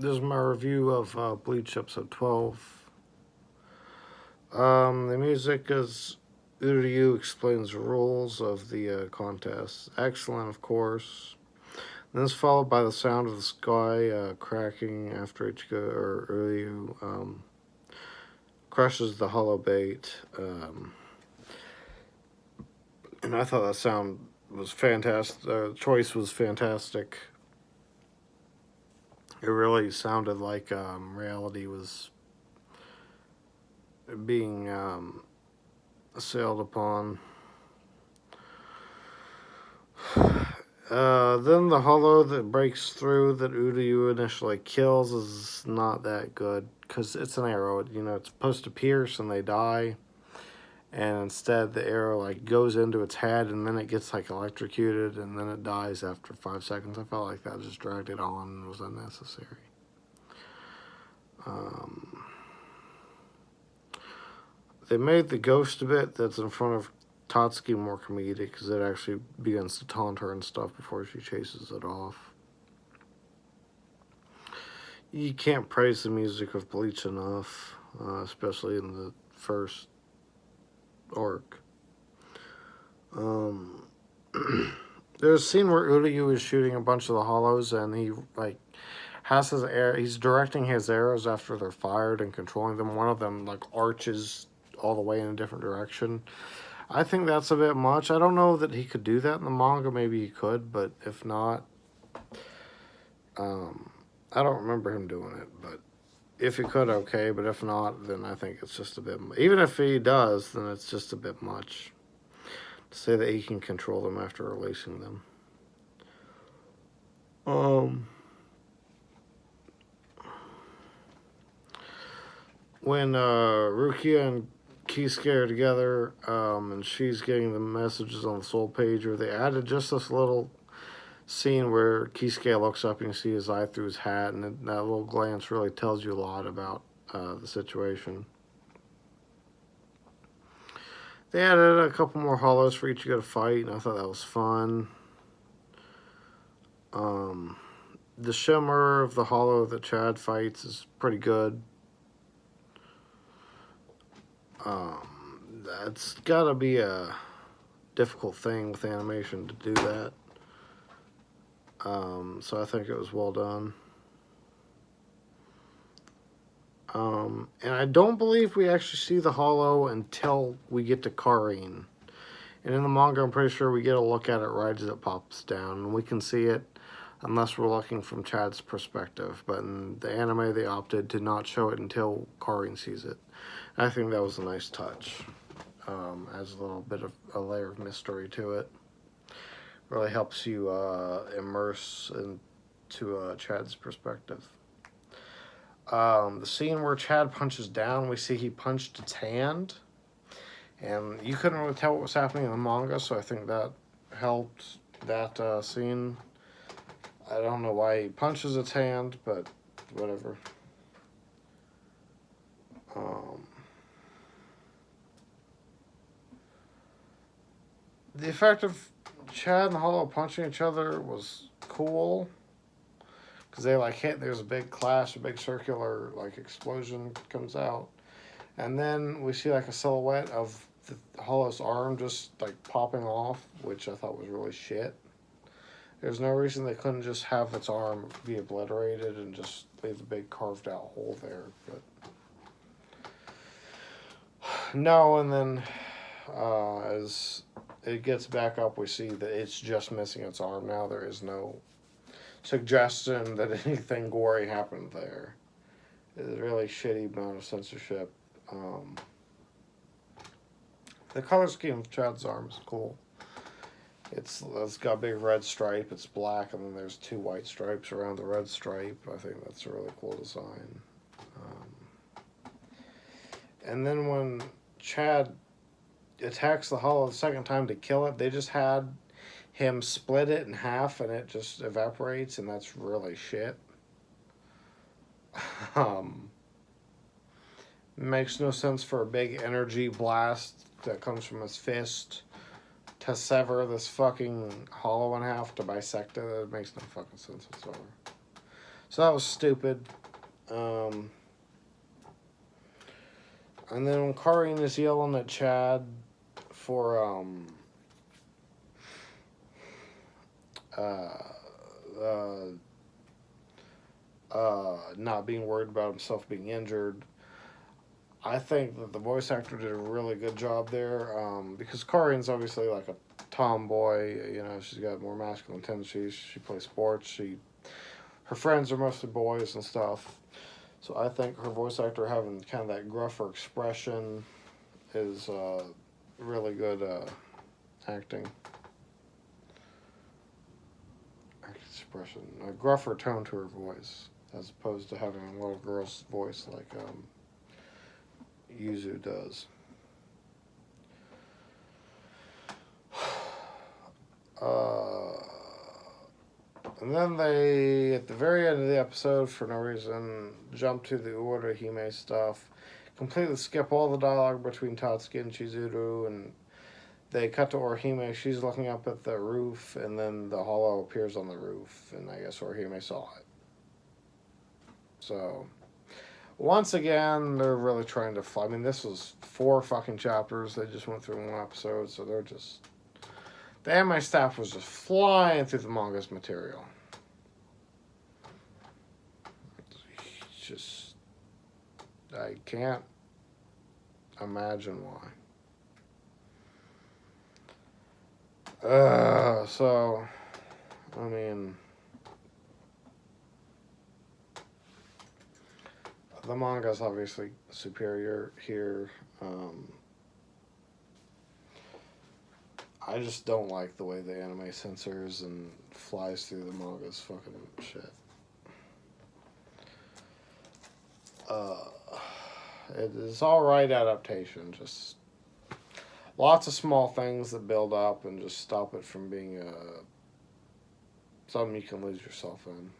This is my review of Bleach episode 12. The music is Uryu explains the rules of the contest. Excellent, of course. Then it's followed by the sound of the sky cracking after Ichigo or Uryu crushes the hollow bait. And I thought that sound was fantastic. The choice was fantastic. It really sounded like reality was being assailed upon. Then the hollow that breaks through that Uryu initially kills is not that good because it's an arrow. It's supposed to pierce and they die, and instead the arrow goes into its head and then it gets electrocuted and then it dies after 5 seconds. I felt like that just dragged it on and was unnecessary. They made the ghost bit that's in front of Tatsuki more comedic because it actually begins to taunt her and stuff before she chases it off. You can't praise the music of Bleach enough, especially in the first arc. There's a scene where Uryu is shooting a bunch of the hollows and he has his he's directing his arrows after they're fired and controlling them. One of them arches all the way in a different direction. I think that's a bit much. I don't know that he could do that in the manga. Maybe he could, but if not, I don't remember him doing it. But if he could, okay. But if not, then I think it's just a bit. Even if he does, then it's just a bit much to say that he can control them after releasing them. When Rukia and Kisuke are together, and she's getting the messages on the soul pager, they added just this little scene where Kisuke looks up and you see his eye through his hat, and that little glance really tells you a lot about the situation. They added a couple more hollows for each to go to fight, and I thought that was fun. The shimmer of the hollow that Chad fights is pretty good. That's gotta be a difficult thing with animation to do that. So I think it was well done. And I don't believe we actually see the hollow until we get to Karin. And in the manga, I'm pretty sure we get a look at it right as it pops down. And we can see it unless we're looking from Chad's perspective. But in the anime, they opted to not show it until Karin sees it. I think that was a nice touch. Adds a little bit of a layer of mystery to it. Really helps you immerse into Chad's perspective. The scene where Chad punches down, we see he punched its hand. And you couldn't really tell what was happening in the manga, so I think that helped that scene. I don't know why he punches its hand, but whatever. The effect of Chad and Hollow punching each other was cool. Because they hit, there's a big clash, a big circular explosion comes out. And then we see a silhouette of the Hollow's arm just popping off, which I thought was really shit. There's no reason they couldn't just have its arm be obliterated and just leave the big carved out hole there. But no, and then as it gets back up, we see that it's just missing its arm now. There is no suggestion that anything gory happened there. It's a really shitty amount of censorship. The color scheme of Chad's arm is cool. It's got a big red stripe. It's black, and then there's 2 white stripes around the red stripe. I think that's a really cool design. And then when Chad attacks the hollow the second time to kill it, they just had him split it in half and it just evaporates, and that's really shit. Makes no sense for a big energy blast that comes from his fist to sever this fucking hollow in half to bisect it. It makes no fucking sense whatsoever. So that was stupid. And then when Karin is yelling at Chad for not being worried about himself being injured, I think that the voice actor did a really good job there, because Karin's obviously like a tomboy. You know, she's got more masculine tendencies. She plays sports. Her friends are mostly boys and stuff. So I think her voice actor having kind of that gruffer expression is really good acting. Expression, a gruffer tone to her voice, as opposed to having a little girl's voice like Yuzu does. And then they, at the very end of the episode, for no reason, jump to the Orihime stuff, completely skip all the dialogue between Tatsuki and Chizuru, and they cut to Orihime. She's looking up at the roof, and then the hollow appears on the roof, and I guess Orihime saw it. So, once again, they're really trying to I mean, this was 4 fucking chapters they just went through in one episode, so they're just... The anime staff was just flying through the manga's material. It's just... I can't imagine why. So, I mean... The manga's obviously superior here. I just don't like the way the anime censors and flies through the manga's fucking shit. It is alright adaptation, just lots of small things that build up and just stop it from being something you can lose yourself in.